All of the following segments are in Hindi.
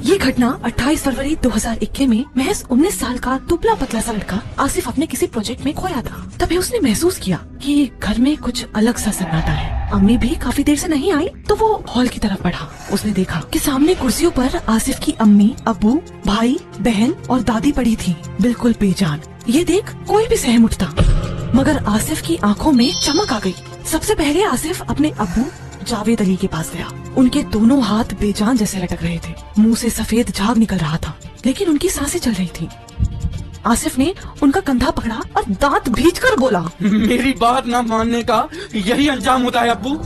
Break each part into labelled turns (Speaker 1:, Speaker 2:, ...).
Speaker 1: ये घटना 28 फरवरी 2021 में महज 19 साल का दुबला पतला सा लड़का आसिफ अपने किसी प्रोजेक्ट में खोया था। तभी उसने महसूस किया कि घर में कुछ अलग सा सन्नाटा है। अम्मी भी काफी देर से नहीं आई तो वो हॉल की तरफ बढ़ा। उसने देखा कि सामने कुर्सियों पर आसिफ की अम्मी, अब्बू, भाई, बहन और दादी पड़ी थी, बिल्कुल बेजान। ये देख कोई भी सहम उठता, मगर आसिफ की आंखों में चमक आ गई। सबसे पहले आसिफ अपने अब्बू जावेद अली के पास गया। उनके दोनों हाथ बेजान जैसे लटक रहे थे, मुंह से सफेद झाग निकल रहा था, लेकिन उनकी सांसें चल रही थी। आसिफ ने उनका कंधा पकड़ा और दांत भींचकर बोला,
Speaker 2: मेरी बात न मानने का यही अंजाम होता है अब्बू।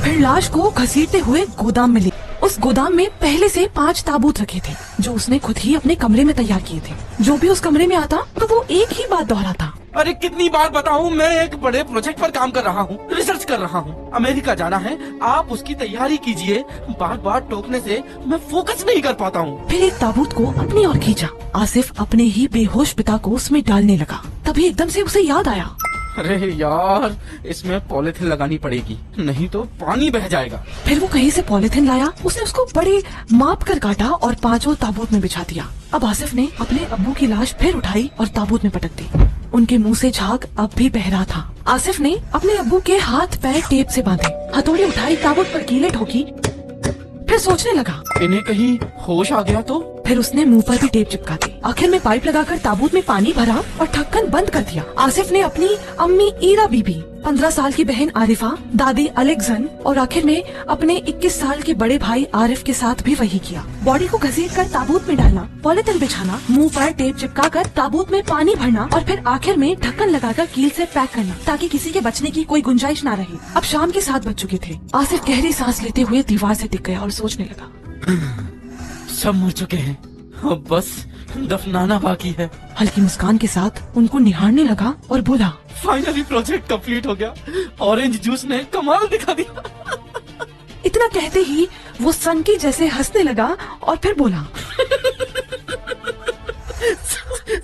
Speaker 1: फिर लाश को घसीटते हुए गोदाम में ले। उस गोदाम में पहले से 5 ताबूत रखे थे, जो उसने खुद ही अपने कमरे में तैयार किए थे। जो भी उस कमरे में आता तो वो एक ही बात दोहराता,
Speaker 2: अरे कितनी बार बताऊं, मैं एक बड़े प्रोजेक्ट पर काम कर रहा हूं, रिसर्च कर रहा हूं, अमेरिका जाना है, आप उसकी तैयारी कीजिए। बार बार टोकने से मैं फोकस नहीं कर पाता हूं।
Speaker 1: फिर एक ताबूत को अपनी ओर खींचा। आसिफ अपने ही बेहोश पिता को उसमें डालने लगा। तभी एकदम से उसे याद आया,
Speaker 2: अरे यार, इसमें पॉलिथीन लगानी पड़ेगी, नहीं तो पानी बह जाएगा।
Speaker 1: फिर वो कहीं से पॉलिथीन लाया। उसने उसको बड़े माप कर काटा और 5 ताबूत में बिछा दिया। अब आसिफ ने अपने अब्बू की लाश फिर उठाई और ताबूत में पटक दी। उनके मुंह से झाग अब भी बह रहा था। आसिफ ने अपने अब्बू के हाथ पैर टेप से बांधे, हथौड़ी उठाई, ताबूत पर कीलें ठोकी। फिर सोचने लगा,
Speaker 2: इन्हें कहीं होश आ गया तो?
Speaker 1: फिर उसने मुंह पर भी टेप चिपका दी। आखिर में पाइप लगाकर ताबूत में पानी भरा और ढक्कन बंद कर दिया। आसिफ ने अपनी अम्मी ईरा बीबी, 15 साल की बहन आरिफा, दादी अलेक्जन और आखिर में अपने 21 साल के बड़े भाई आरिफ के साथ भी वही किया। बॉडी को घसीटकर ताबूत में डालना, पॉलिथीन बिछाना, मुंह पर टेप चिपकाकर ताबूत में पानी भरना और फिर आखिर में ढक्कन लगाकर कील से पैक करना, ताकि किसी के बचने की कोई गुंजाइश न रहे। अब शाम के 7 बज चुके थे। आसिफ गहरी सांस लेते हुए दीवार से टिक गया और सोचने लगा,
Speaker 2: सब मर चुके हैं, अब बस दफनाना बाकी है।
Speaker 1: हल्की मुस्कान के साथ उनको निहारने लगा और बोला,
Speaker 2: फाइनली प्रोजेक्ट कंप्लीट हो गया। ऑरेंज जूस ने कमाल दिखा दिया।
Speaker 1: इतना कहते ही वो सनकी जैसे हंसने लगा और फिर बोला,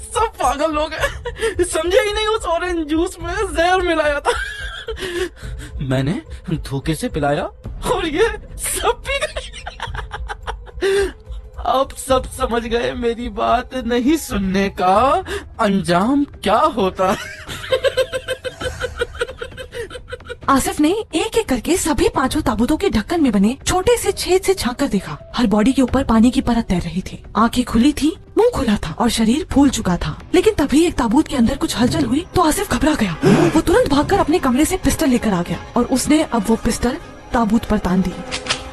Speaker 2: सब पागल लोग हैं, समझे ही नहीं, उस ऑरेंज जूस में जहर मिलाया था। मैंने धोखे से पिलाया और ये सब पी गए। अब सब समझ गए मेरी बात नहीं सुनने का अंजाम क्या होता है।
Speaker 1: आसिफ ने एक एक करके सभी 5 ताबूतों के ढक्कन में बने छोटे से छेद से झांक कर देखा। हर बॉडी के ऊपर पानी की परत तैर रही थी। आंखें खुली थी, मुंह खुला था और शरीर फूल चुका था। लेकिन तभी एक ताबूत के अंदर कुछ हलचल हुई तो आसिफ घबरा गया। वो तुरंत भागकर अपने कमरे से पिस्टल लेकर आ गया और उसने अब वो पिस्टल ताबूत पर तान दी।